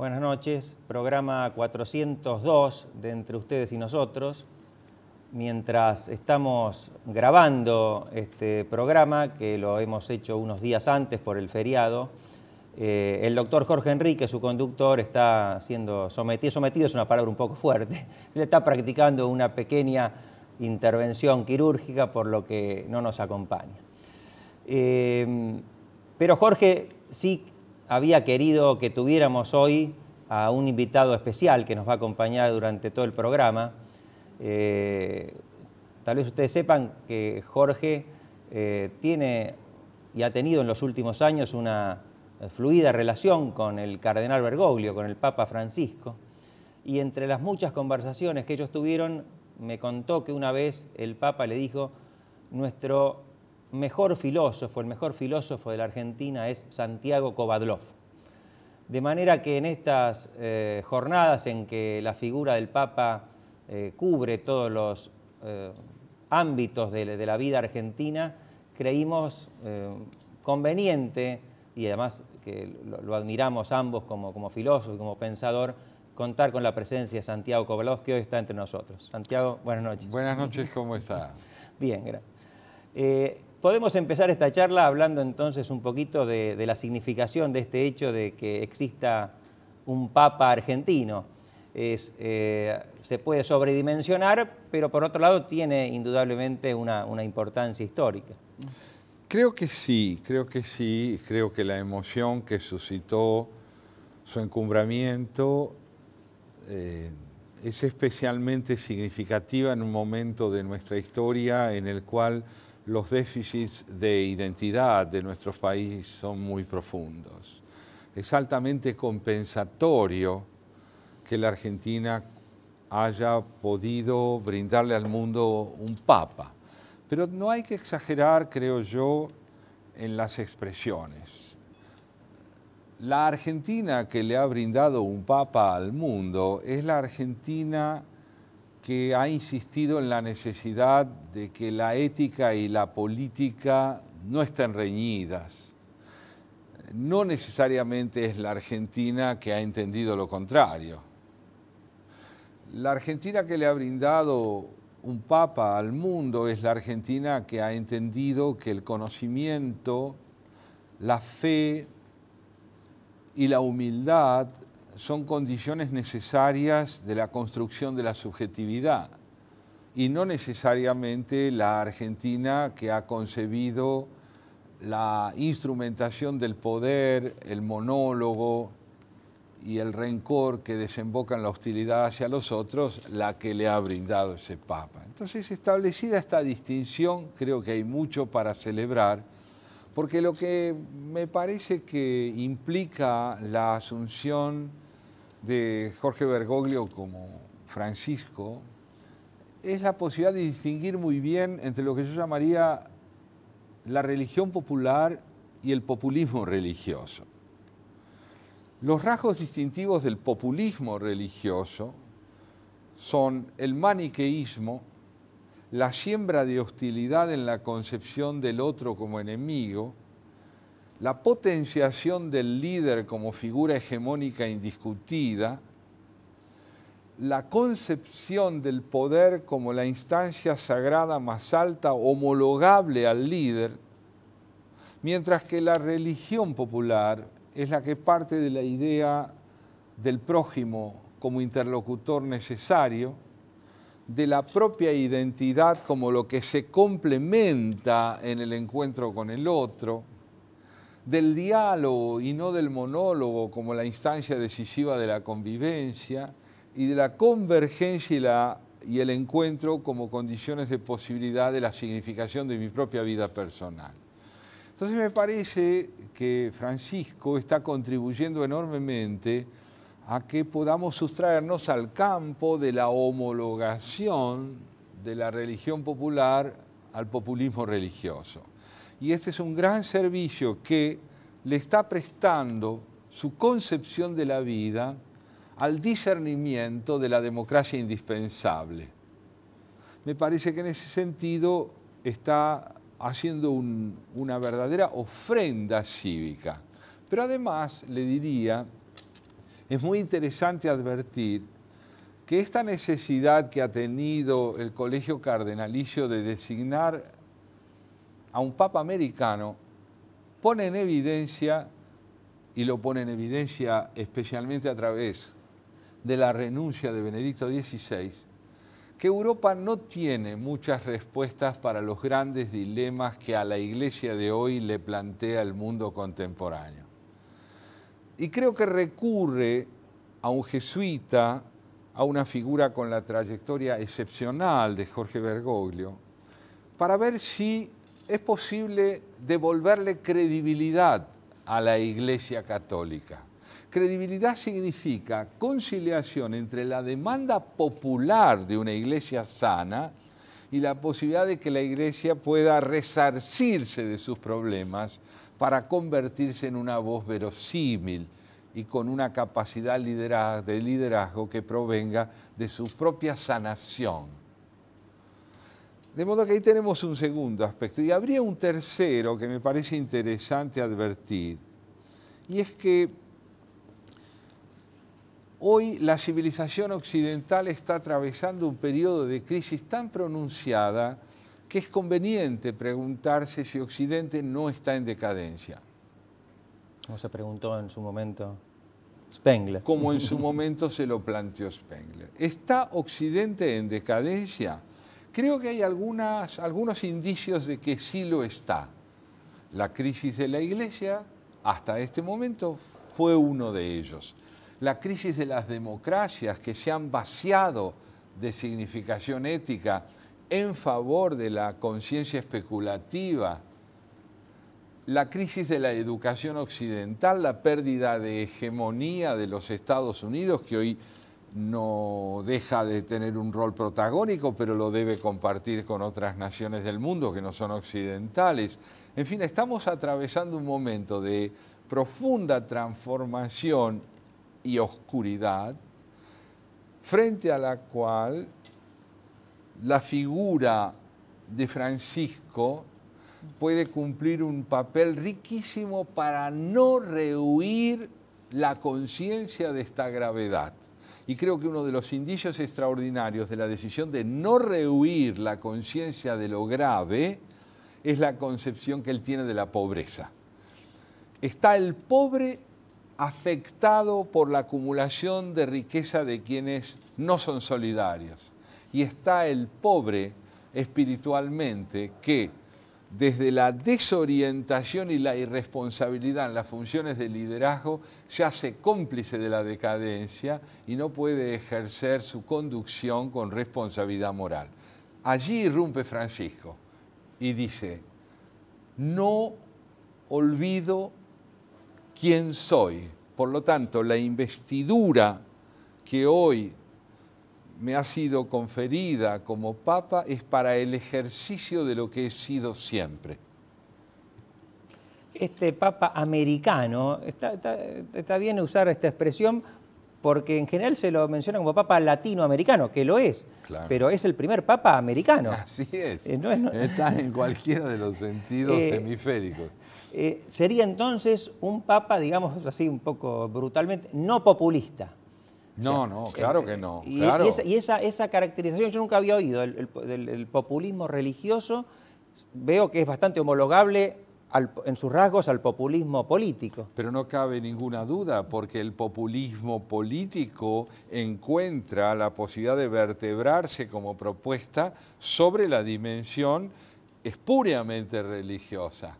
Buenas noches, programa 402 de Entre Ustedes y Nosotros. Mientras estamos grabando este programa, que lo hemos hecho unos días antes por el feriado, el doctor Jorge Enrique, su conductor, está siendo sometido es una palabra un poco fuerte, le está practicando una pequeña intervención quirúrgica, por lo que no nos acompaña. Pero Jorge sí había querido que tuviéramos hoy a un invitado especial que nos va a acompañar durante todo el programa. Tal vez ustedes sepan que Jorge tiene y ha tenido en los últimos años una fluida relación con el cardenal Bergoglio, con el Papa Francisco, y entre las muchas conversaciones que ellos tuvieron, me contó que una vez el Papa le dijo: nuestro mejor filósofo, el mejor filósofo de la Argentina es Santiago Kovadlov. De manera que en estas jornadas en que la figura del Papa cubre todos los ámbitos de la vida argentina, creímos conveniente, y además que lo admiramos ambos como filósofo y como pensador, contar con la presencia de Santiago Kovadlov, que hoy está entre nosotros. Santiago, buenas noches. Buenas noches, ¿cómo está? Bien, gracias. Podemos empezar esta charla hablando entonces un poquito de la significación de este hecho de que exista un Papa argentino. Se puede sobredimensionar, pero por otro lado tiene indudablemente una importancia histórica. Creo que sí. Creo que la emoción que suscitó su encumbramiento es especialmente significativa en un momento de nuestra historia en el cual los déficits de identidad de nuestro país son muy profundos. Es altamente compensatorio que la Argentina haya podido brindarle al mundo un papa. Pero no hay que exagerar, creo yo, en las expresiones. La Argentina que le ha brindado un papa al mundo es la Argentina que ha insistido en la necesidad de que la ética y la política no estén reñidas. No necesariamente es la Argentina que ha entendido lo contrario. La Argentina que le ha brindado un papa al mundo es la Argentina que ha entendido que el conocimiento, la fe y la humildad son condiciones necesarias de la construcción de la subjetividad, y no necesariamente la Argentina que ha concebido la instrumentación del poder, el monólogo y el rencor que desemboca en la hostilidad hacia los otros, la que le ha brindado ese Papa. Entonces, establecida esta distinción, creo que hay mucho para celebrar, porque lo que me parece que implica la asunción de Jorge Bergoglio como Francisco es la posibilidad de distinguir muy bien entre lo que yo llamaría la religión popular y el populismo religioso. Los rasgos distintivos del populismo religioso son el maniqueísmo, la siembra de hostilidad en la concepción del otro como enemigo, la potenciación del líder como figura hegemónica indiscutida, la concepción del poder como la instancia sagrada más alta homologable al líder, mientras que la religión popular es la que parte de la idea del prójimo como interlocutor necesario, de la propia identidad como lo que se complementa en el encuentro con el otro, del diálogo y no del monólogo como la instancia decisiva de la convivencia, y de la convergencia y el encuentro como condiciones de posibilidad de la significación de mi propia vida personal. Entonces me parece que Francisco está contribuyendo enormemente a que podamos sustraernos al campo de la homologación de la religión popular al populismo religioso. Y este es un gran servicio que le está prestando su concepción de la vida al discernimiento de la democracia indispensable. Me parece que en ese sentido está haciendo una verdadera ofrenda cívica. Pero además le diría es muy interesante advertir que esta necesidad que ha tenido el Colegio Cardenalicio de designar a un Papa americano pone en evidencia, y lo pone en evidencia especialmente a través de la renuncia de Benedicto XVI, que Europa no tiene muchas respuestas para los grandes dilemas que a la Iglesia de hoy le plantea el mundo contemporáneo. Y creo que recurre a un jesuita, a una figura con la trayectoria excepcional de Jorge Bergoglio, para ver si es posible devolverle credibilidad a la Iglesia Católica. Credibilidad significa conciliación entre la demanda popular de una Iglesia sana y la posibilidad de que la Iglesia pueda resarcirse de sus problemas para convertirse en una voz verosímil y con una capacidad de liderazgo que provenga de su propia sanación. De modo que ahí tenemos un segundo aspecto. Y habría un tercero que me parece interesante advertir, y es que hoy la civilización occidental está atravesando un periodo de crisis tan pronunciada que es conveniente preguntarse si Occidente no está en decadencia. Como se preguntó en su momento Spengler. Como en su momento se lo planteó Spengler. ¿Está Occidente en decadencia? Creo que hay algunos indicios de que sí lo está. La crisis de la Iglesia, hasta este momento, fue uno de ellos. La crisis de las democracias que se han vaciado de significación ética en favor de la conciencia especulativa, la crisis de la educación occidental, la pérdida de hegemonía de los Estados Unidos, que hoy no deja de tener un rol protagónico, pero lo debe compartir con otras naciones del mundo que no son occidentales. En fin, estamos atravesando un momento de profunda transformación y oscuridad, frente a la cual la figura de Francisco puede cumplir un papel riquísimo para no rehuir la conciencia de esta gravedad. Y creo que uno de los indicios extraordinarios de la decisión de no rehuir la conciencia de lo grave es la concepción que él tiene de la pobreza. Está el pobre afectado por la acumulación de riqueza de quienes no son solidarios. Y está el pobre espiritualmente que, desde la desorientación y la irresponsabilidad en las funciones de liderazgo, se hace cómplice de la decadencia y no puede ejercer su conducción con responsabilidad moral. Allí irrumpe Francisco y dice: no olvido quién soy. Por lo tanto, la investidura que hoy me ha sido conferida como Papa es para el ejercicio de lo que he sido siempre. Este Papa americano, está bien usar esta expresión porque en general se lo menciona como Papa latinoamericano, que lo es, claro, pero es el primer Papa americano. Así es, está en cualquiera de los sentidos hemisféricos. Sería entonces un Papa, digamos así un poco brutalmente, no populista. No, no, claro que no. Y, claro. y esa caracterización yo nunca había oído, el populismo religioso, veo que es bastante homologable en sus rasgos al populismo político. Pero no cabe ninguna duda, porque el populismo político encuentra la posibilidad de vertebrarse como propuesta sobre la dimensión espuriamente religiosa.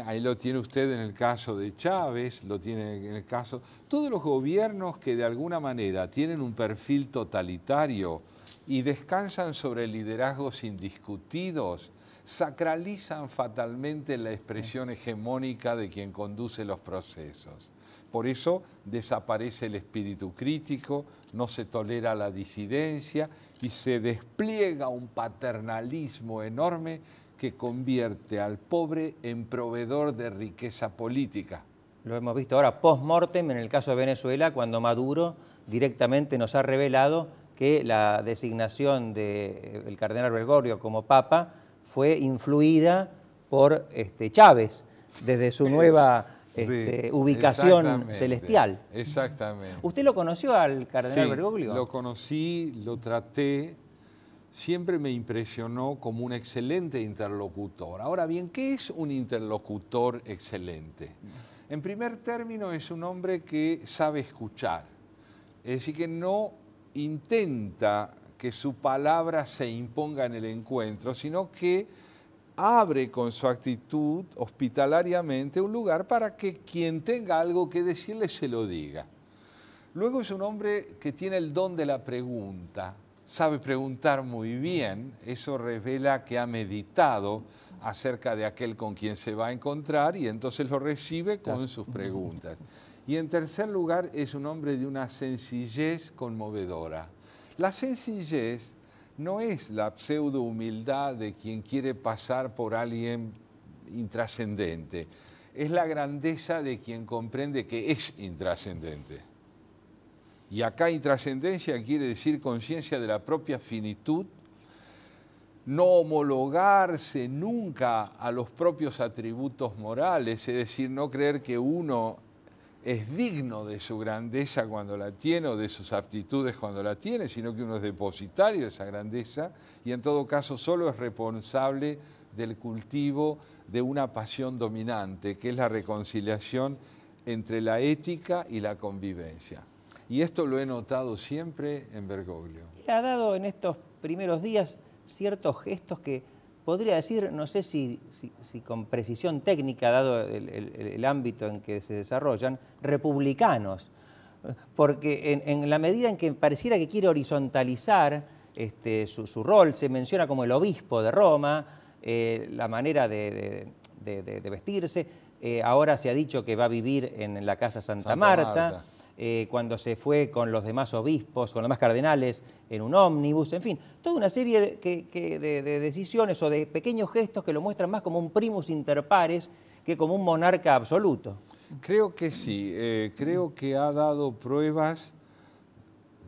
Ahí lo tiene usted en el caso de Chávez, lo tiene en el caso... Todos los gobiernos que de alguna manera tienen un perfil totalitario y descansan sobre liderazgos indiscutidos, sacralizan fatalmente la expresión hegemónica de quien conduce los procesos. Por eso desaparece el espíritu crítico, no se tolera la disidencia y se despliega un paternalismo enorme que convierte al pobre en proveedor de riqueza política. Lo hemos visto ahora post-mortem en el caso de Venezuela, cuando Maduro directamente nos ha revelado que la designación del cardenal Bergoglio como papa fue influida por Chávez, desde su nueva ubicación celestial. Exactamente. ¿Usted lo conoció al cardenal Bergoglio? Lo conocí, lo traté. Siempre me impresionó como un excelente interlocutor. Ahora bien, ¿qué es un interlocutor excelente? En primer término, es un hombre que sabe escuchar. Es decir, que no intenta que su palabra se imponga en el encuentro, sino que abre con su actitud hospitalariamente un lugar para que quien tenga algo que decirle se lo diga. Luego es un hombre que tiene el don de la pregunta, sabe preguntar muy bien, eso revela que ha meditado acerca de aquel con quien se va a encontrar y entonces lo recibe con sus preguntas. Y en tercer lugar es un hombre de una sencillez conmovedora. La sencillez no es la pseudo humildad de quien quiere pasar por alguien intrascendente, es la grandeza de quien comprende que es intrascendente. Y acá intrascendencia quiere decir conciencia de la propia finitud, no homologarse nunca a los propios atributos morales, es decir, no creer que uno es digno de su grandeza cuando la tiene o de sus aptitudes cuando la tiene, sino que uno es depositario de esa grandeza y en todo caso solo es responsable del cultivo de una pasión dominante, que es la reconciliación entre la ética y la convivencia. Y esto lo he notado siempre en Bergoglio. Le ha dado en estos primeros días ciertos gestos que podría decir, no sé si con precisión técnica, dado el ámbito en que se desarrollan, republicanos. Porque en la medida en que pareciera que quiere horizontalizar su rol, se menciona como el obispo de Roma, la manera de vestirse. Ahora se ha dicho que va a vivir en la Casa Santa Marta. Cuando se fue con los demás obispos, con los demás cardenales, en un ómnibus, en fin, toda una serie de decisiones o de pequeños gestos que lo muestran más como un primus inter pares que como un monarca absoluto. Creo que sí, creo que ha dado pruebas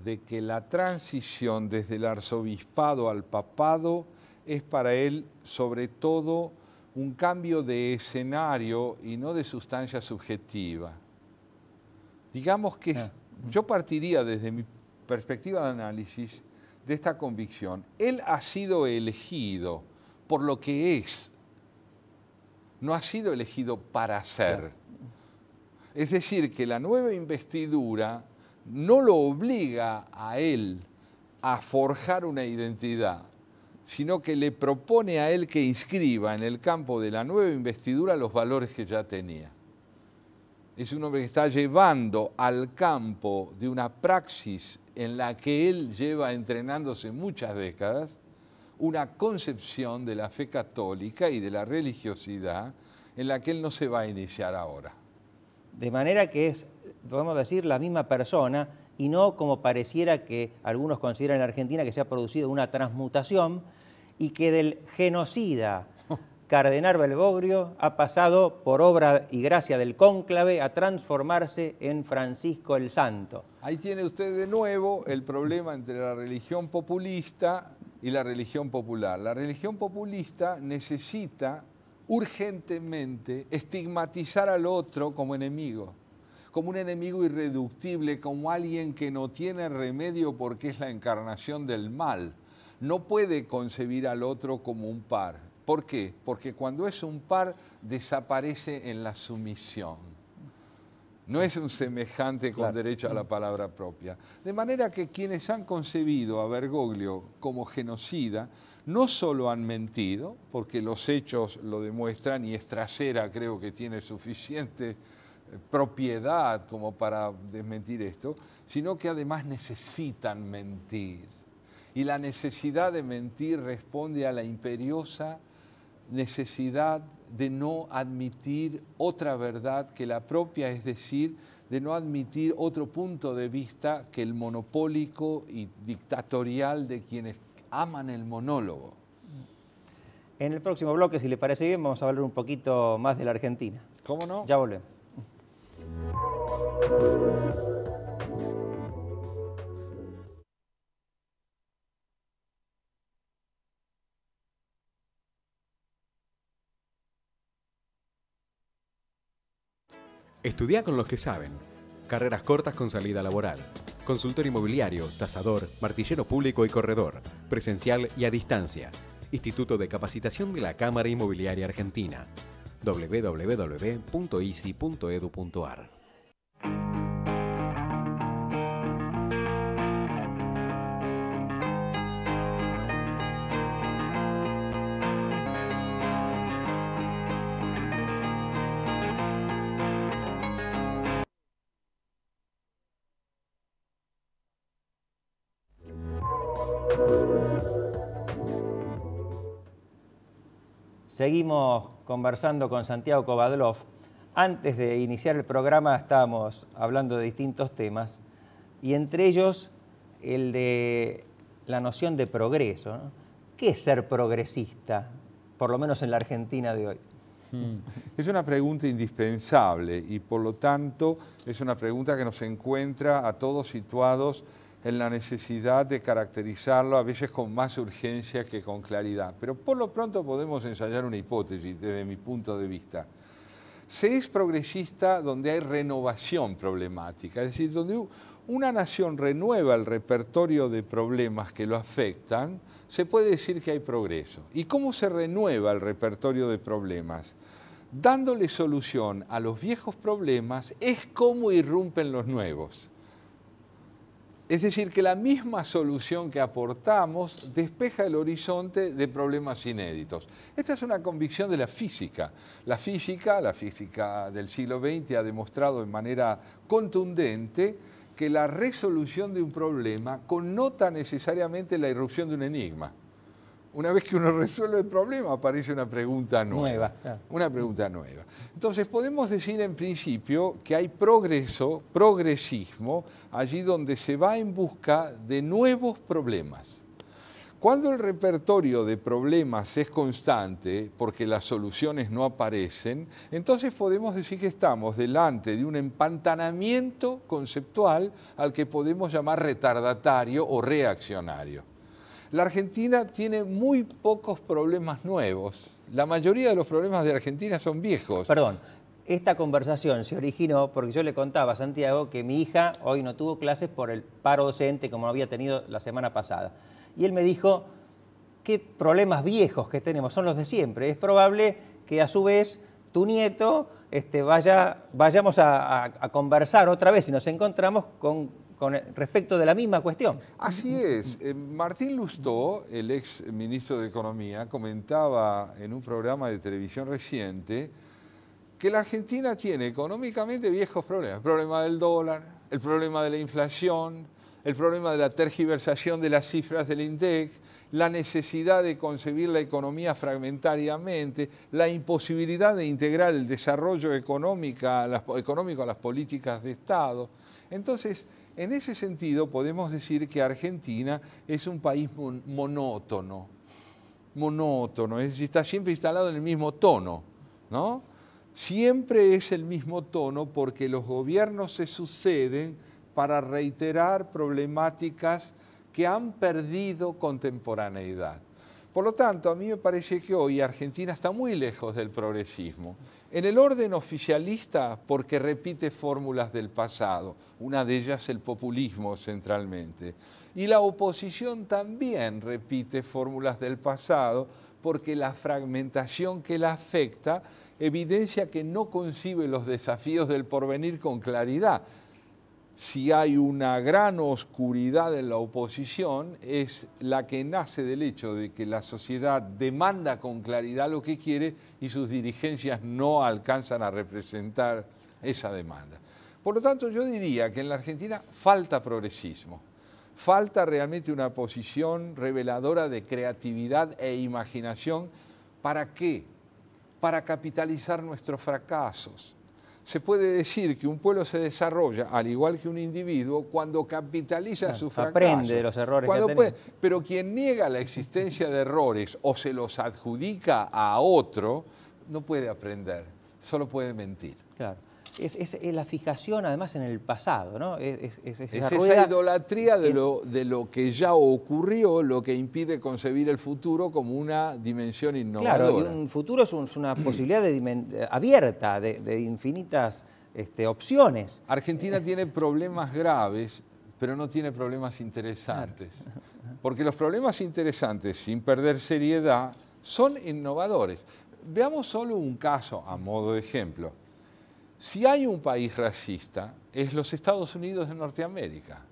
de que la transición desde el arzobispado al papado es para él sobre todo un cambio de escenario y no de sustancia subjetiva. Digamos que yo partiría desde mi perspectiva de análisis de esta convicción. Él ha sido elegido por lo que es, no ha sido elegido para ser. Es decir, que la nueva investidura no lo obliga a él a forjar una identidad, sino que le propone a él que inscriba en el campo de la nueva investidura los valores que ya tenía. Es un hombre que está llevando al campo de una praxis en la que él lleva entrenándose muchas décadas, una concepción de la fe católica y de la religiosidad en la que él no se va a iniciar ahora. De manera que es, podemos decir, la misma persona y no como pareciera que algunos consideran en Argentina que se ha producido una transmutación y que del genocida cardenal Bergoglio ha pasado por obra y gracia del cónclave a transformarse en Francisco el Santo. Ahí tiene usted de nuevo el problema entre la religión populista y la religión popular. La religión populista necesita urgentemente estigmatizar al otro como enemigo, como un enemigo irreductible, como alguien que no tiene remedio porque es la encarnación del mal. No puede concebir al otro como un par. ¿Por qué? Porque cuando es un par desaparece en la sumisión. No es un semejante con derecho a la palabra propia. De manera que quienes han concebido a Bergoglio como genocida no solo han mentido, porque los hechos lo demuestran y Estrasera creo que tiene suficiente propiedad como para desmentir esto, sino que además necesitan mentir. Y la necesidad de mentir responde a la imperiosa necesidad de no admitir otra verdad que la propia, es decir, de no admitir otro punto de vista que el monopólico y dictatorial de quienes aman el monólogo. En el próximo bloque, si le parece bien, vamos a hablar un poquito más de la Argentina. ¿Cómo no? Ya volvemos. Estudia con los que saben. Carreras cortas con salida laboral. Consultor inmobiliario, tasador, martillero público y corredor. Presencial y a distancia. Instituto de Capacitación de la Cámara Inmobiliaria Argentina. www.isi.edu.ar. Seguimos conversando con Santiago Kovadlov. Antes de iniciar el programa estábamos hablando de distintos temas y entre ellos el de la noción de progreso, ¿no? ¿Qué es ser progresista, por lo menos en la Argentina de hoy? Es una pregunta indispensable y por lo tanto es una pregunta que nos encuentra a todos situados en la necesidad de caracterizarlo a veces con más urgencia que con claridad. Pero por lo pronto podemos ensayar una hipótesis desde mi punto de vista. Se es progresista donde hay renovación problemática, es decir, donde una nación renueva el repertorio de problemas que lo afectan, se puede decir que hay progreso. ¿Y cómo se renueva el repertorio de problemas? Dándole solución a los viejos problemas es como irrumpen los nuevos. Es decir, que la misma solución que aportamos despeja el horizonte de problemas inéditos. Esta es una convicción de la física. La física del siglo XX ha demostrado de manera contundente que la resolución de un problema connota necesariamente la irrupción de un enigma. Una vez que uno resuelve el problema aparece una pregunta nueva. Una pregunta nueva. Entonces podemos decir en principio que hay progresismo, allí donde se va en busca de nuevos problemas. Cuando el repertorio de problemas es constante, porque las soluciones no aparecen, entonces podemos decir que estamos delante de un empantanamiento conceptual al que podemos llamar retardatario o reaccionario. La Argentina tiene muy pocos problemas nuevos. La mayoría de los problemas de Argentina son viejos. Perdón, esta conversación se originó porque yo le contaba a Santiago que mi hija hoy no tuvo clases por el paro docente como había tenido la semana pasada. Y él me dijo, qué problemas viejos que tenemos, son los de siempre. Es probable que a su vez tu nieto vayamos a conversar otra vez y nos encontramos con respecto de la misma cuestión. Así es. Martín Lustó, el ex ministro de Economía, comentaba en un programa de televisión reciente que la Argentina tiene económicamente viejos problemas. El problema del dólar, el problema de la inflación, el problema de la tergiversación de las cifras del INDEC, la necesidad de concebir la economía fragmentariamente, la imposibilidad de integrar el desarrollo económico a las políticas de Estado. Entonces, en ese sentido, podemos decir que Argentina es un país monótono, es decir, está siempre instalado en el mismo tono, ¿no? Siempre es el mismo tono porque los gobiernos se suceden para reiterar problemáticas que han perdido contemporaneidad. Por lo tanto, a mí me parece que hoy Argentina está muy lejos del progresismo. En el orden oficialista, porque repite fórmulas del pasado, una de ellas el populismo centralmente. Y la oposición también repite fórmulas del pasado, porque la fragmentación que la afecta evidencia que no concibe los desafíos del porvenir con claridad. Si hay una gran oscuridad en la oposición, es la que nace del hecho de que la sociedad demanda con claridad lo que quiere y sus dirigencias no alcanzan a representar esa demanda. Por lo tanto, yo diría que en la Argentina falta progresismo, falta realmente una posición reveladora de creatividad e imaginación. ¿Para qué? Para capitalizar nuestros fracasos. Se puede decir que un pueblo se desarrolla, al igual que un individuo, cuando capitaliza su fracaso. Aprende de los errores que ha tenido. Pero quien niega la existencia de errores o se los adjudica a otro, no puede aprender, solo puede mentir. Claro. Es la fijación, además, en el pasado, ¿no? Es esa idolatría de lo que ya ocurrió, lo que impide concebir el futuro como una dimensión innovadora. Claro, y un futuro es una posibilidad abierta de infinitas opciones. Argentina tiene problemas graves, pero no tiene problemas interesantes. Porque los problemas interesantes, sin perder seriedad, son innovadores. Veamos solo un caso a modo de ejemplo. Si hay un país racista, es los Estados Unidos de Norteamérica,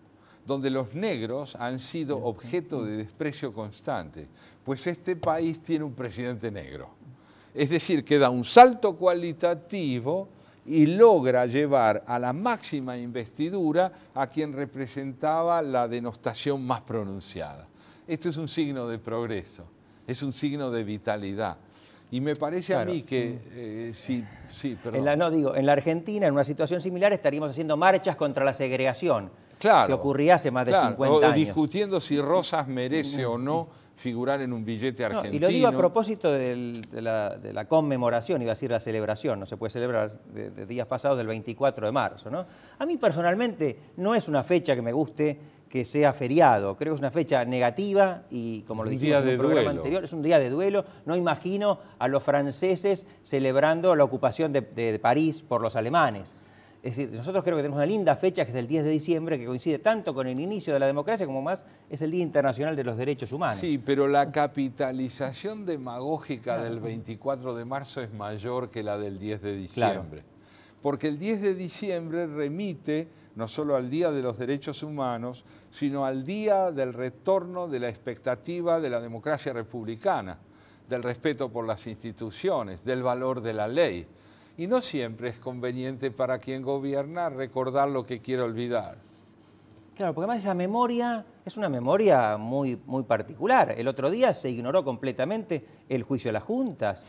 donde los negros han sido objeto de desprecio constante, pues este país tiene un presidente negro. Es decir, que da un salto cualitativo y logra llevar a la máxima investidura a quien representaba la denostación más pronunciada. Esto es un signo de progreso, es un signo de vitalidad. Y me parece a mí que, perdón. En la Argentina, en una situación similar, estaríamos haciendo marchas contra la segregación, claro, que ocurría hace más de 50 o años. discutiendo si Rosas merece o no figurar en un billete argentino. Y lo digo a propósito de la conmemoración, iba a decir la celebración, no se puede celebrar de días pasados del 24 de marzo, ¿no? A mí personalmente no es una fecha que me guste que sea feriado, creo que es una fecha negativa y, como lo dijimos en un programa anterior, es un día de duelo. No imagino a los franceses celebrando la ocupación de París por los alemanes. Es decir, nosotros creo que tenemos una linda fecha, que es el 10 de diciembre, que coincide tanto con el inicio de la democracia como más es el Día Internacional de los Derechos Humanos. Sí, pero la capitalización demagógica del 24 de marzo es mayor que la del 10 de diciembre. Claro. Porque el 10 de diciembre remite no solo al Día de los Derechos Humanos, sino al día del retorno de la expectativa de la democracia republicana, del respeto por las instituciones, del valor de la ley. Y no siempre es conveniente para quien gobierna recordar lo que quiere olvidar. Claro, porque además esa memoria es una memoria muy, muy particular. El otro día se ignoró completamente el juicio de las juntas,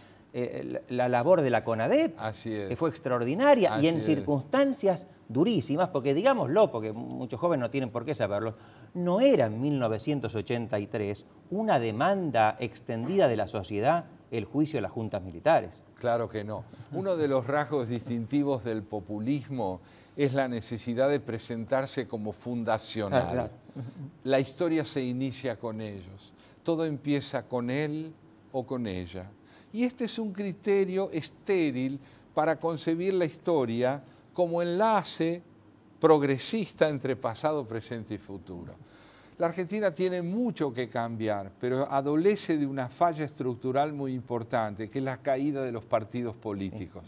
la labor de la CONADEP, que fue extraordinaria y en circunstancias durísimas, porque digámoslo, porque muchos jóvenes no tienen por qué saberlo, no era en 1983 una demanda extendida de la sociedad el juicio de las juntas militares. Claro que no. Uno de los rasgos distintivos del populismo es la necesidad de presentarse como fundacional. Claro. La historia se inicia con ellos. Todo empieza con él o con ella. Y este es un criterio estéril para concebir la historia como enlace progresista entre pasado, presente y futuro. La Argentina tiene mucho que cambiar, pero adolece de una falla estructural muy importante, que es la caída de los partidos políticos.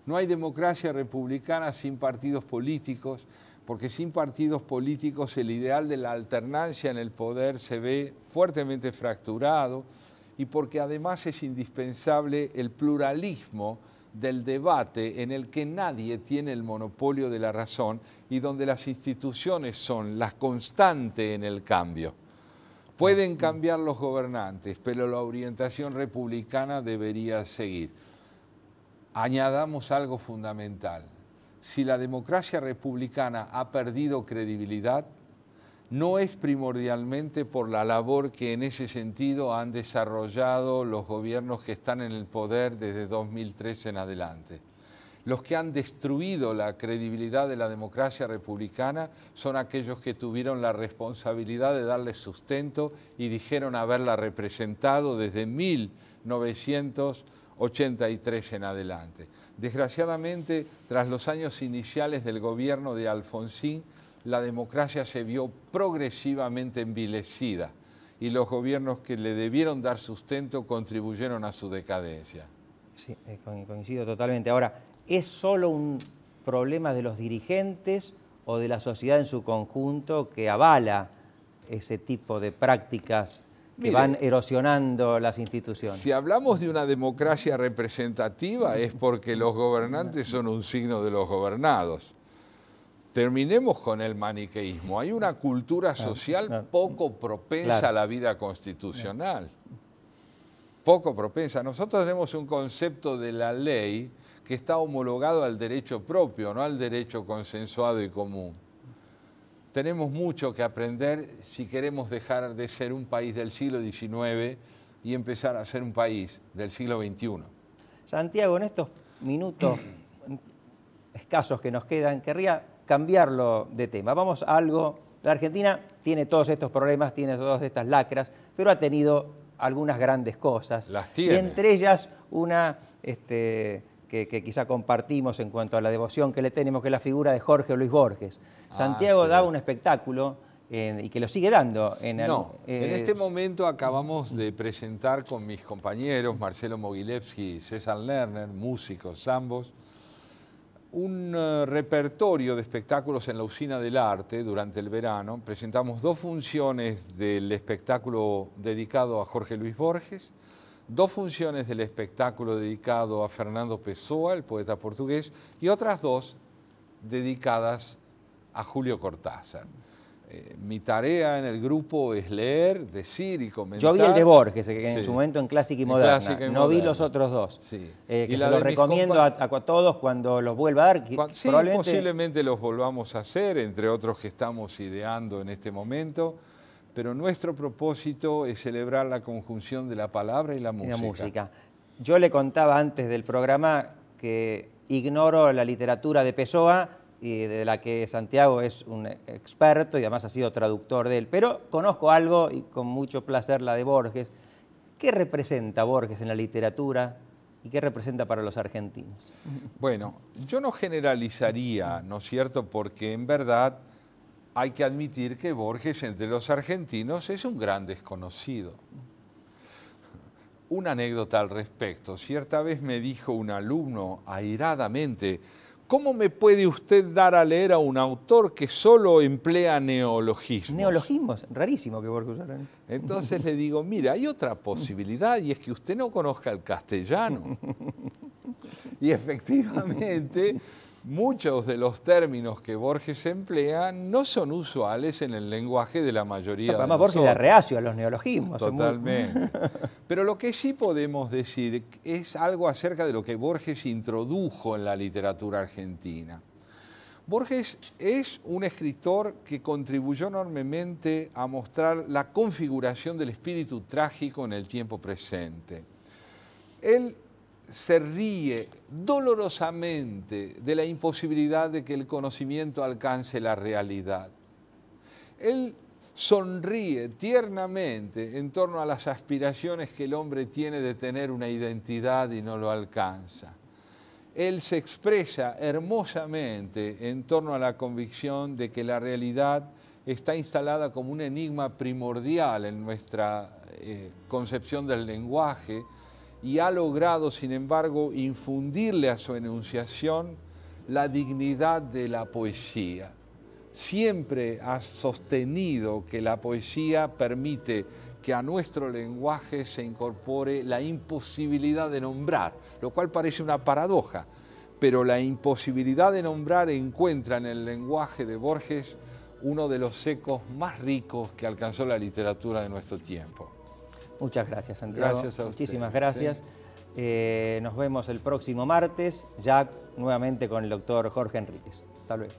No hay democracia republicana sin partidos políticos, porque sin partidos políticos el ideal de la alternancia en el poder se ve fuertemente fracturado, y porque además es indispensable el pluralismo del debate en el que nadie tiene el monopolio de la razón y donde las instituciones son la constante en el cambio. Pueden cambiar los gobernantes, pero la orientación republicana debería seguir. Añadamos algo fundamental. Si la democracia republicana ha perdido credibilidad, no es primordialmente por la labor que en ese sentido han desarrollado los gobiernos que están en el poder desde 2013 en adelante. Los que han destruido la credibilidad de la democracia republicana son aquellos que tuvieron la responsabilidad de darle sustento y dijeron haberla representado desde 1983 en adelante. Desgraciadamente, tras los años iniciales del gobierno de Alfonsín, la democracia se vio progresivamente envilecida y los gobiernos que le debieron dar sustento contribuyeron a su decadencia. Sí, coincido totalmente. Ahora, ¿es solo un problema de los dirigentes o de la sociedad en su conjunto que avala ese tipo de prácticas que van erosionando las instituciones? Si hablamos de una democracia representativa es porque los gobernantes son un signo de los gobernados. Terminemos con el maniqueísmo. Hay una cultura social poco propensa a la vida constitucional. Poco propensa. Nosotros tenemos un concepto de la ley que está homologado al derecho propio, no al derecho consensuado y común. Tenemos mucho que aprender si queremos dejar de ser un país del siglo XIX y empezar a ser un país del siglo XXI. Santiago, en estos minutos escasos que nos quedan, querría cambiarlo de tema. Vamos a algo. La Argentina tiene todos estos problemas, tiene todas estas lacras, pero ha tenido algunas grandes cosas. Las tiene. Y entre ellas una que que quizá compartimos en cuanto a la devoción que le tenemos, que es la figura de Jorge Luis Borges. Santiago daba un espectáculo y que lo sigue dando. En este momento acabamos de presentar con mis compañeros Marcelo Mogilevsky y César Lerner, músicos ambos, un repertorio de espectáculos en la Usina del Arte durante el verano. Presentamos 2 funciones del espectáculo dedicado a Jorge Luis Borges, 2 funciones del espectáculo dedicado a Fernando Pessoa, el poeta portugués, y otras 2 dedicadas a Julio Cortázar. Mi tarea en el grupo es leer, decir y comentar. Yo vi el de Borges, que en su momento en Clásica y Moderna. No vi los otros 2. Sí. Que se los recomiendo a todos cuando los vuelva a dar. Sí, posiblemente los volvamos a hacer, entre otros que estamos ideando en este momento. Pero nuestro propósito es celebrar la conjunción de la palabra y la música. Yo le contaba antes del programa que ignoro la literatura de Pessoa, y de la que Santiago es un experto y además ha sido traductor de él, pero conozco algo y con mucho placer la de Borges. ¿Qué representa Borges en la literatura y qué representa para los argentinos? Bueno, yo no generalizaría, ¿no es cierto?, porque en verdad hay que admitir que Borges entre los argentinos es un gran desconocido. Una anécdota al respecto. Cierta vez me dijo un alumno airadamente: ¿cómo me puede usted dar a leer a un autor que solo emplea neologismos? Neologismos, rarísimo que Borges usara. Entonces le digo, mira, hay otra posibilidad y es que usted no conozca el castellano. Y efectivamente, muchos de los términos que Borges emplea no son usuales en el lenguaje de la mayoría de nosotros. Borges era reacio a los neologismos. Totalmente. Pero lo que sí podemos decir es algo acerca de lo que Borges introdujo en la literatura argentina. Borges es un escritor que contribuyó enormemente a mostrar la configuración del espíritu trágico en el tiempo presente. Él se ríe dolorosamente de la imposibilidad de que el conocimiento alcance la realidad. Él sonríe tiernamente en torno a las aspiraciones que el hombre tiene de tener una identidad y no lo alcanza. Él se expresa hermosamente en torno a la convicción de que la realidad está instalada como un enigma primordial en nuestra concepción del lenguaje, y ha logrado, sin embargo, infundirle a su enunciación la dignidad de la poesía. Siempre ha sostenido que la poesía permite que a nuestro lenguaje se incorpore la imposibilidad de nombrar, lo cual parece una paradoja, pero la imposibilidad de nombrar encuentra en el lenguaje de Borges uno de los ecos más ricos que alcanzó la literatura de nuestro tiempo. Muchas gracias, Santiago. Gracias a usted. Muchísimas gracias. Sí. Nos vemos el próximo martes, ya nuevamente con el doctor Jorge Enríquez. Hasta luego.